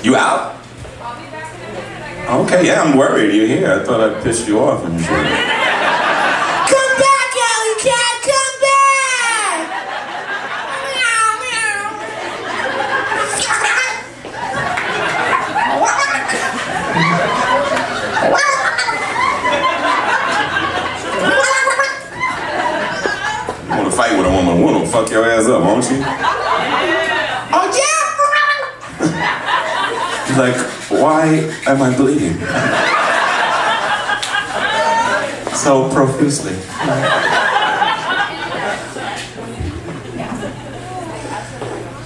You out? Okay, yeah, I'm worried you're here. I thought I pissed you off and shit. Come back, Alley Cat, come back! You wanna fight with a woman, fuck your ass up, won't you? Oh yeah! Like, why am I bleeding? So profusely.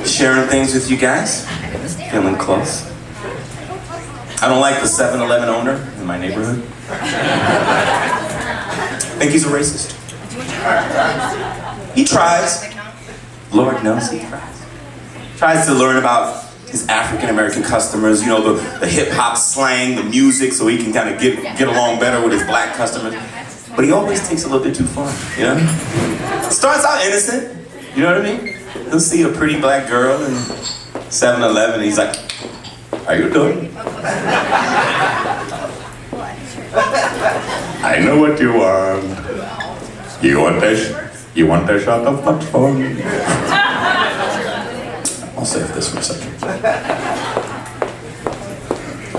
Sharing things with you guys. Feeling close. I don't like the 7-Eleven owner in my neighborhood. I think he's a racist. He tries. Lord knows he tries. Tries to learn about his African-American customers, you know, the hip-hop slang, the music, so he can kind of get along better with his black customers. But he always takes a little bit too far, you know? Starts out innocent, you know what I mean? He'll see a pretty black girl in 7-Eleven, and he's like, how you doing? I know what you want. You want a shot of popcorn? I'll save this for a second.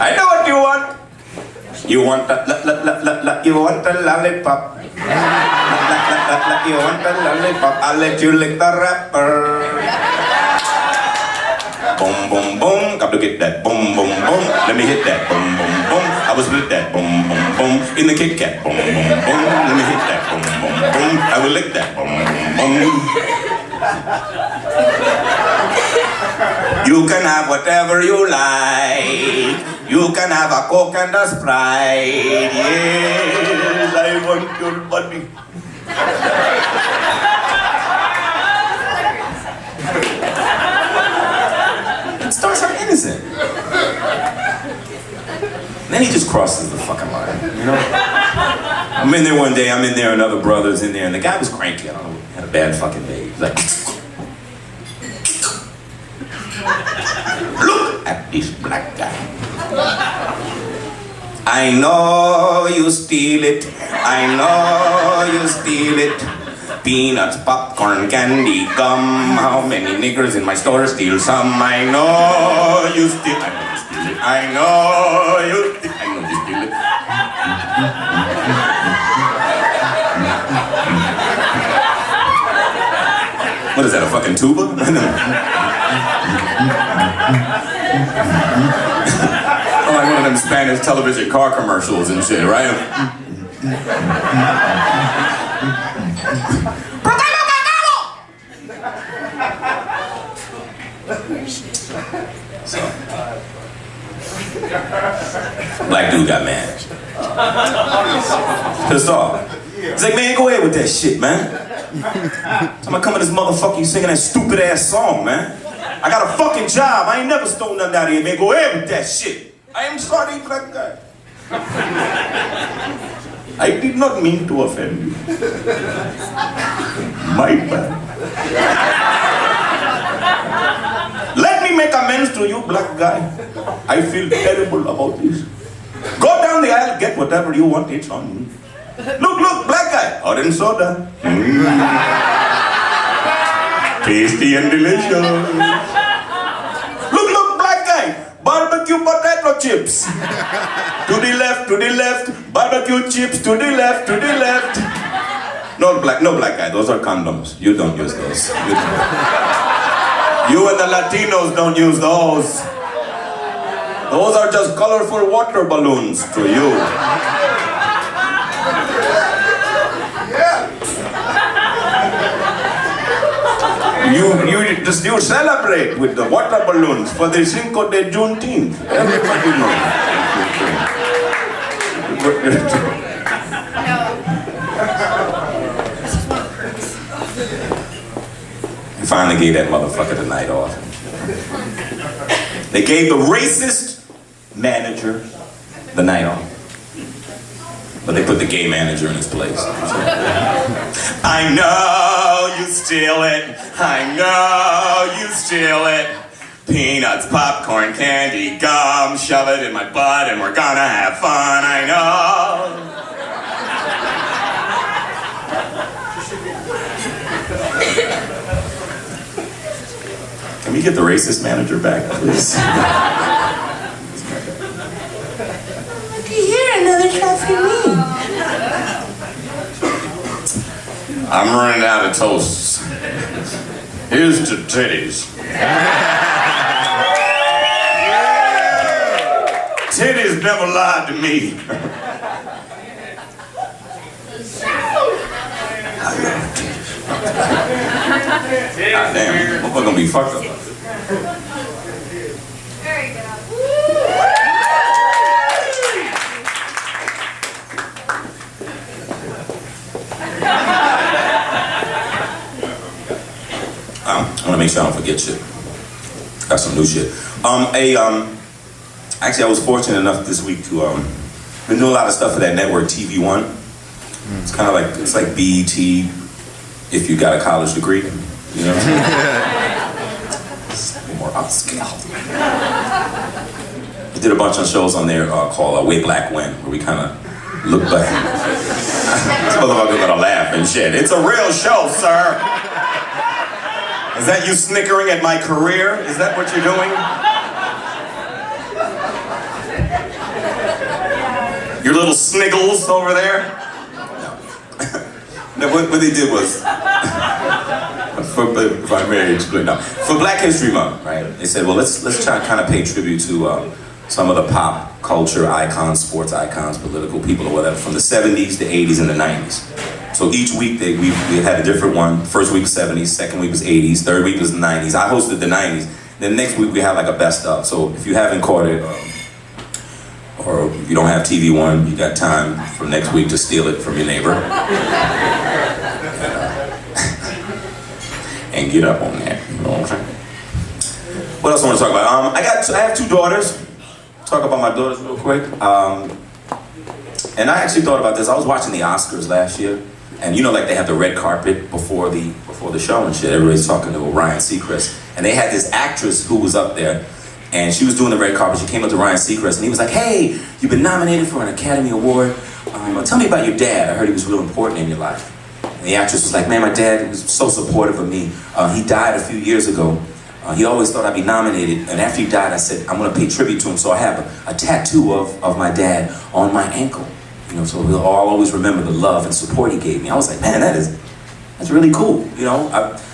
I know what you want. You want a you want a lollipop. You want a lollipop. I'll let you lick the wrapper. Boom, boom, boom. Got to get that. Boom, boom, boom. Let me hit that. Boom, boom, boom. I was with that. Boom, boom, boom. In the Kit Kat. Boom, boom, boom. Let me hit that. Boom, boom, boom. I will lick that. Boom, boom, boom. You can have whatever you like. You can have a Coke and a Sprite. Yes, I want your body. It starts out innocent. Then he just crosses the fucking line, you know? I'm in there one day, I'm in there, and other brothers in there, and the guy was cranky, I don't know, had a bad fucking day. He's like, look at this black guy. I know you steal it. I know you steal it. Peanuts, popcorn, candy, gum. How many niggers in my store steal some? I know you steal it. I know you steal it. I know you steal it. What is that, a fucking tuba? Oh, like one of them Spanish television car commercials and shit, right? So, black dude got mad. Pissed off. He's like, man, go ahead with that shit, man. So I'm coming this motherfucker, you singing that stupid ass song, man. I got a fucking job. I ain't never stole nothing out of here, man. Go ahead with that shit. I am sorry, black guy. I did not mean to offend you. My bad. Let me make amends to you, black guy. I feel terrible about this. Go down the aisle, get whatever you want, it's on you. Look, black guy. Orange soda. Tasty and delicious. Look, black guy. Barbecue potato chips. To the left. Barbecue chips, to the left. No black guy, those are condoms. You don't use those. You and the Latinos don't use those. Those are just colorful water balloons to you. You celebrate with the water balloons for the Cinco de Juneteenth. Everybody knows. They finally gave that motherfucker the night off. They gave the racist manager the night off. But they put the gay manager in his place. I know you steal it. I know you steal it. Peanuts, popcorn, candy, gum, shove it in my butt and we're gonna have fun, I know. Can we get the racist manager back, please? Looky here, another shot for me. I'm running out of toasts. Here's to titties. Titties never lied to me. I love titties. God damn, we're gonna be fucked up. There you go. I want to make sure I don't forget shit. Got some new shit. Actually, I was fortunate enough this week to been doing a lot of stuff for that network, TV One. It's kind of like BET if you got a college degree, you know. It's a little more upscale. We did a bunch of shows on there called Way Black When, where we kind of look back. This motherfucker's gonna laugh and shit. It's a real show, sir. Is that you snickering at my career? Is that what you're doing? Your little sniggles over there? No. What they did was, if I may explain now, for Black History Month, right? They said, well, let's try to kind of pay tribute to some of the pop culture icons, sports icons, political people or whatever, from the 70s, the 80s, and the 90s. So each week we had a different one. First week was 70s, second week was 80s, third week was the 90s. I hosted the 90s. Then next week we had like a best of. So if you haven't caught it, or if you don't have TV One, you got time for next week to steal it from your neighbor. And get up on that, you know what I'm saying? What else I want to talk about? I have two daughters. Talk about my daughters real quick. And I actually thought about this. I was watching the Oscars last year. And you know, like they have the red carpet before the show and shit. Everybody's talking to Ryan Seacrest. And they had this actress who was up there, and she was doing the red carpet. She came up to Ryan Seacrest, and he was like, "Hey, you've been nominated for an Academy Award. Tell me about your dad. I heard he was real important in your life." And the actress was like, "Man, my dad was so supportive of me. He died a few years ago. He always thought I'd be nominated. And after he died, I said, I'm going to pay tribute to him. So I have a tattoo of my dad on my ankle. You know, so we'll all always remember the love and support he gave me." I was like, man, that's really cool. You know,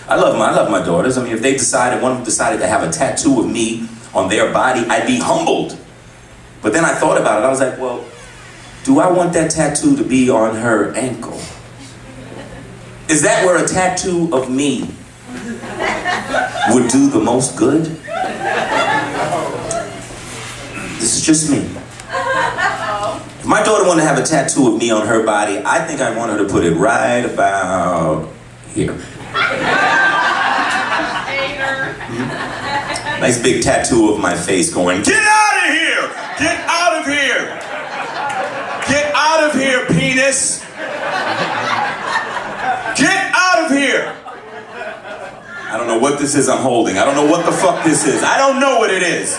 I love my daughters. I mean, if one of them decided to have a tattoo of me on their body, I'd be humbled. But then I thought about it. I was like, well, do I want that tattoo to be on her ankle? Is that where a tattoo of me would do the most good? This is just me. If my daughter wanted to have a tattoo of me on her body, I think I want her to put it right about here. Nice big tattoo of my face going, "Get out of here! Get out of here! Get out of here, penis! Get out of here!" I don't know what this is I'm holding. I don't know what the fuck this is. I don't know what it is.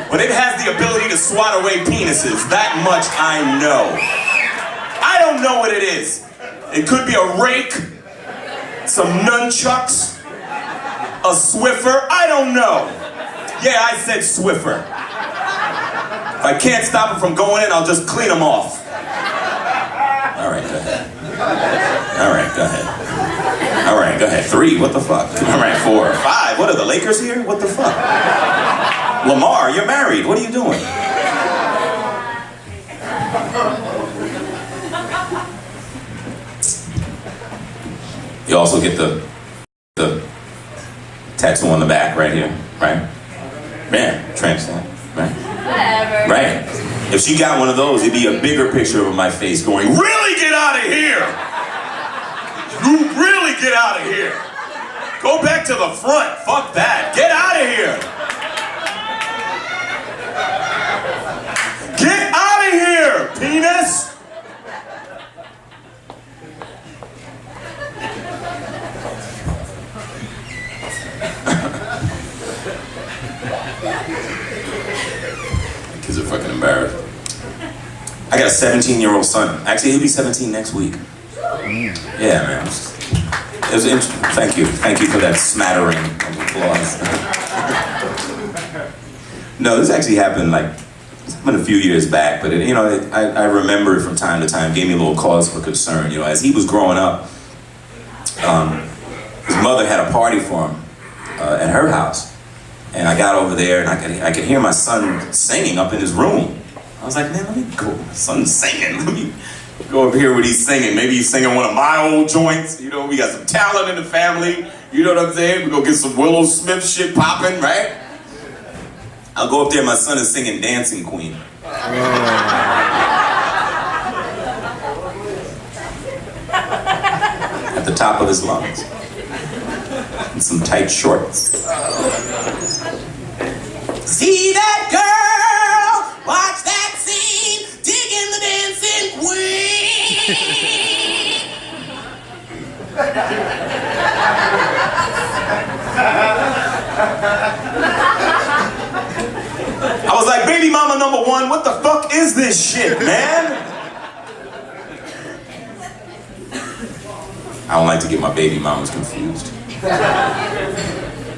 But it has the ability to swat away penises. That much I know. I don't know what it is. It could be a rake, some nunchucks, a Swiffer. I don't know. Yeah, I said Swiffer. If I can't stop them from going in, I'll just clean them off. All right, go ahead. All right, go ahead. All right, go ahead. 3, what the fuck? All right, 4, 5. What are the Lakers here? What the fuck? Lamar, you're married. What are you doing? You also get the tattoo on the back right here, right? Man, transplant, right? Whatever. Right. If she got one of those, it'd be a bigger picture of my face going, "Really get out of here! You really get out of here! Go back to the front. Fuck that. Get out of here! Get out of here, penis!" Kids are fucking embarrassed. I got a 17-year-old son. Actually, he'll be 17 next week. Yeah, man. It was interesting. Thank you for that smattering of applause. No, this actually happened like a few years back, but I remember it from time to time. Gave me a little cause for concern. You know, as he was growing up, his mother had a party for him at her house, and I got over there and I could hear my son singing up in his room. I was like, man, let me go. My son's singing. Let me go over here what he's singing. Maybe he's singing one of my old joints. You know, we got some talent in the family. You know what I'm saying? We go get some Willow Smith shit popping, right? I'll go up there. My son is singing Dancing Queen. At the top of his lungs. In some tight shorts. See that girl? Watch that scene. Digging the dancing queen. I was like, baby mama number one, what the fuck is this shit, man? I don't like to get my baby mamas confused.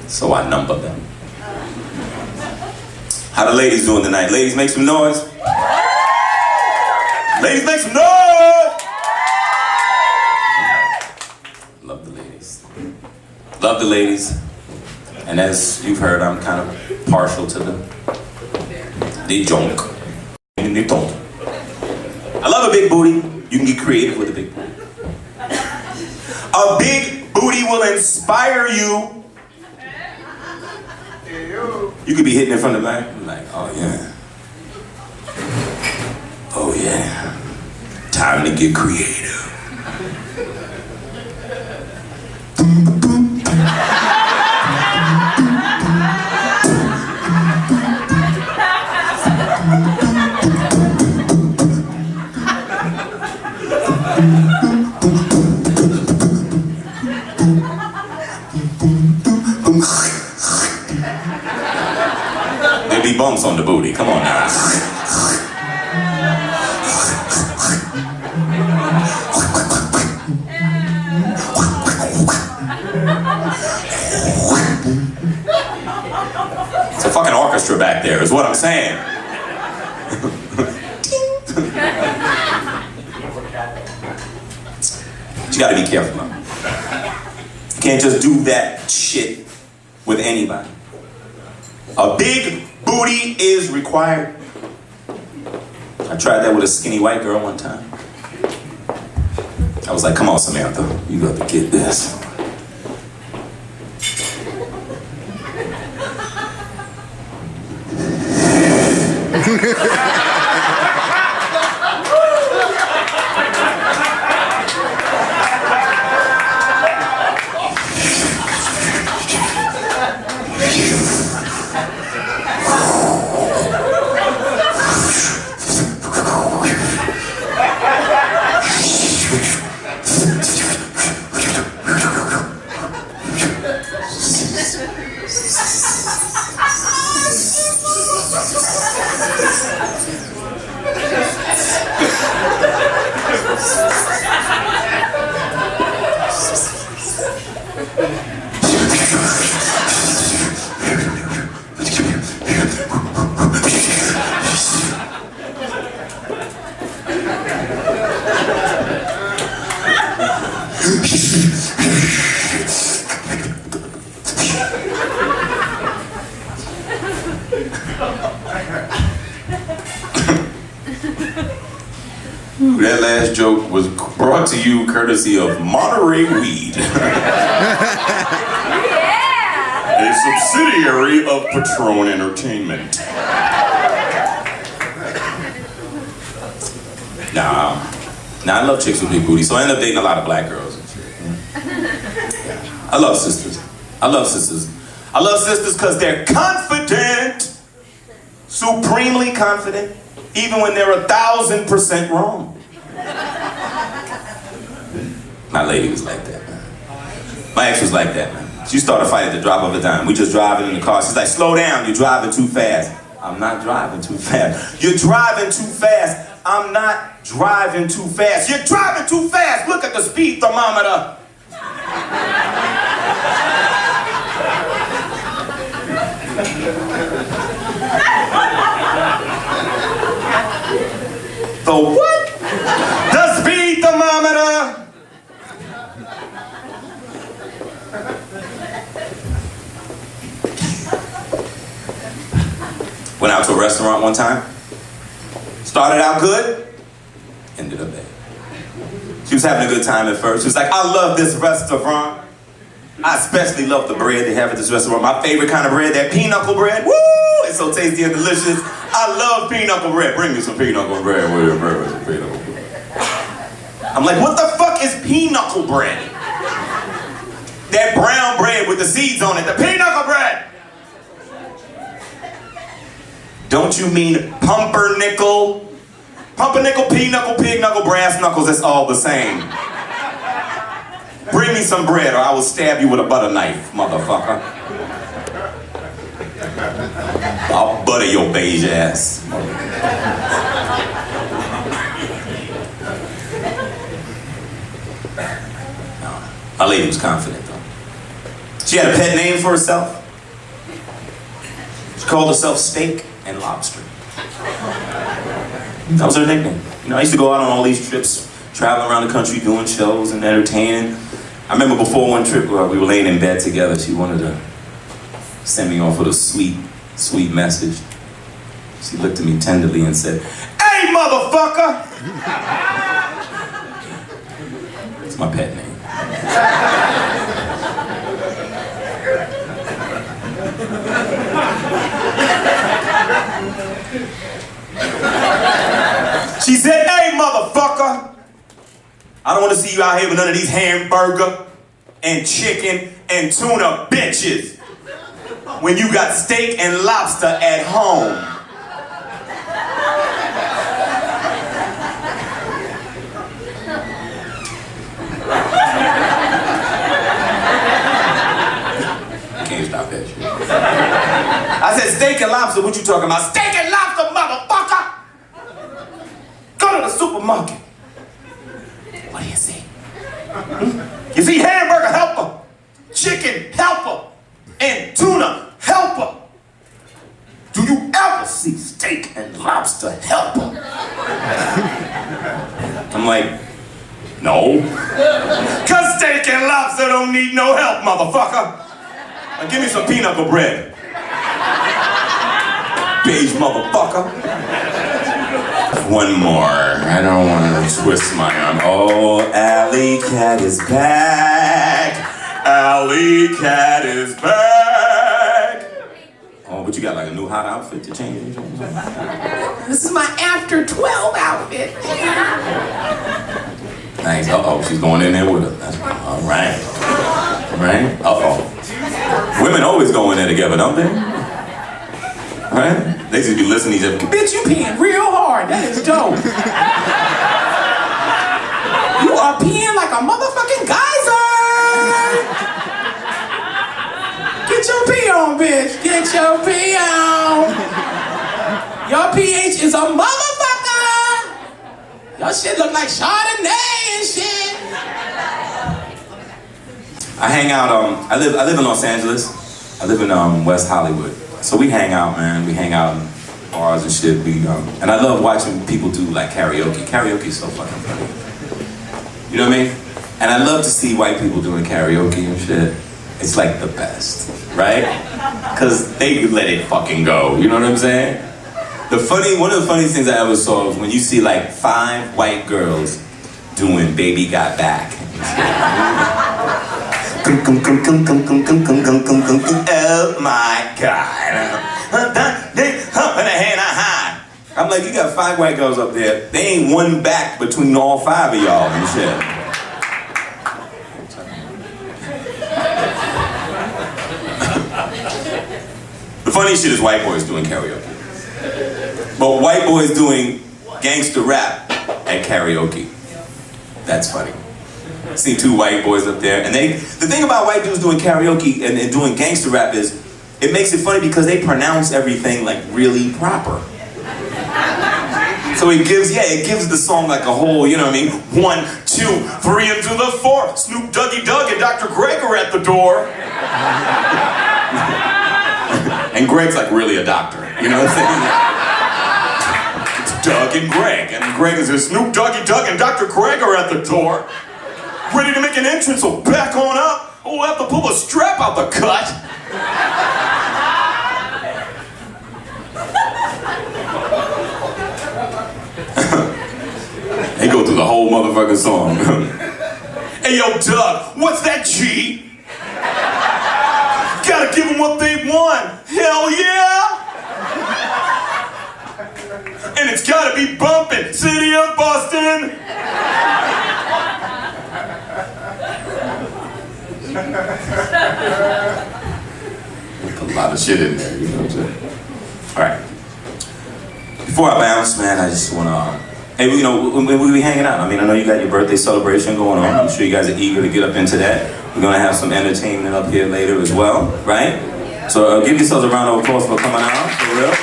So I number them. How the ladies doing tonight? Ladies, make some noise. Ladies, make some noise! Love the ladies. Love the ladies. And as you've heard, I'm kind of partial to them. They junk. And they don't. I love a big booty. You can get creative with a big booty. A big booty will inspire you. You could be hitting it from the back. Like, oh yeah. Oh yeah. Time to get creative. There'll be bumps on the booty. Come on now. It's a fucking orchestra back there, is what I'm saying. You gotta be careful, man. You can't just do that shit with anybody. A big booty is required. I tried that with a skinny white girl one time. I was like, come on, Samantha, you got to get this. That last joke was brought to you courtesy of Monterey Weed. A subsidiary of Patron Entertainment. Nah, I love chicks with big booty, so I end up dating a lot of black girls and shit. I love sisters. I love sisters because they're confident. Supremely confident, even when they're 1,000% wrong. My lady was like that, man. My ex was like that, man. She started a fight at the drop of a dime. We just driving in the car. She's like, slow down, you're driving too fast. I'm not driving too fast. You're driving too fast. I'm not driving too fast. You're driving too fast. Look at the speed thermometer. The what? The speed thermometer. Went out to a restaurant one time. Started out good, ended up bad. She was having a good time at first. She was like, I love this restaurant. I especially love the bread they have at this restaurant. My favorite kind of bread, that pinochle bread. Woo! It's so tasty and delicious. I love pinochle bread. Bring me some pinochle bread. Where's some pinochle bread? I'm like, what the fuck is pinochle bread? That brown bread with the seeds on it, the pinochle bread. Don't you mean pumpernickel? Pumpernickel, pinochle, pig knuckle, brass knuckles, it's all the same. Bring me some bread or I will stab you with a butter knife, motherfucker. I'll butter your beige ass. My lady was confident though. She had a pet name for herself. She called herself Steak and Lobster. That was her nickname. You know, I used to go out on all these trips, traveling around the country, doing shows and entertaining. I remember before one trip where we were laying in bed together, she wanted to send me off with a sweet, sweet message. She looked at me tenderly and said, "Hey, motherfucker!" It's my pet name. She said, "Hey, motherfucker, I don't want to see you out here with none of these hamburger and chicken and tuna bitches when you got steak and lobster at home." Can't stop that shit. I said, "Steak and lobster, what you talking about?" "Steak and lobster, motherfucker! Go to the supermarket." What do you see? You see hamburger helper, chicken helper, and tuna helper. Do you ever see steak and lobster helper? I'm like, no. Cause steak and lobster don't need no help, motherfucker. Now give me some pinochle bread. Beige motherfucker. One more. I don't want to twist my arm. Oh, Alley Cat is back. Alley Cat is back. Oh, but you got like a new hot outfit to change? This is my after 12 outfit. Nice. Uh-oh, she's going in there with her. That's all right. Right? Uh-oh. Women always go in there together, don't they? Right? They just be listening to each other. Bitch, you peeing real hard. That is dope. You are peeing like a motherfucking geyser. Get your pee on, bitch. Get your pee on. Your pH is a motherfucker. Your shit look like Chardonnay and shit. I hang out, I live in Los Angeles. I live in West Hollywood. So we hang out, man. We hang out in bars and shit. And I love watching people do like karaoke. Karaoke is so fucking funny. You know what I mean? And I love to see white people doing karaoke and shit. It's like the best, right? Cause they let it fucking go. You know what I'm saying? One of the funniest things I ever saw was when you see like 5 white girls doing Baby Got Back. Oh my God. I'm like, you got 5 white girls up there. They ain't one back between all 5 of y'all and shit. The funny shit is white boys doing karaoke. But white boys doing gangster rap at karaoke. That's funny. See 2 white boys up there, and the thing about white dudes doing karaoke and doing gangster rap is it makes it funny because they pronounce everything like really proper. So it gives the song like a whole, you know what I mean? 1, 2, 3 into the 4. Snoop Dougie Doug and Dr. Greg are at the door. And Greg's like really a doctor, you know what I'm saying? It's Doug and Greg, and Greg is Snoop Dougie Doug and Dr. Greg are at the door. Ready to make an entrance, so back on up. Oh, we'll have to pull a strap out the cut. They go through the whole motherfucking song. Hey, yo, Doug, what's that, G? Gotta give them what they want. Hell yeah! And it's gotta be bumpin', City of Boston. A lot of shit in there, you know what I'm saying? All right. Before I bounce, man, I just wanna, hey, you know, when we be hanging out, I mean, I know you got your birthday celebration going on. I'm sure you guys are eager to get up into that. We're gonna have some entertainment up here later as well, right? So give yourselves a round of applause for coming out, for real.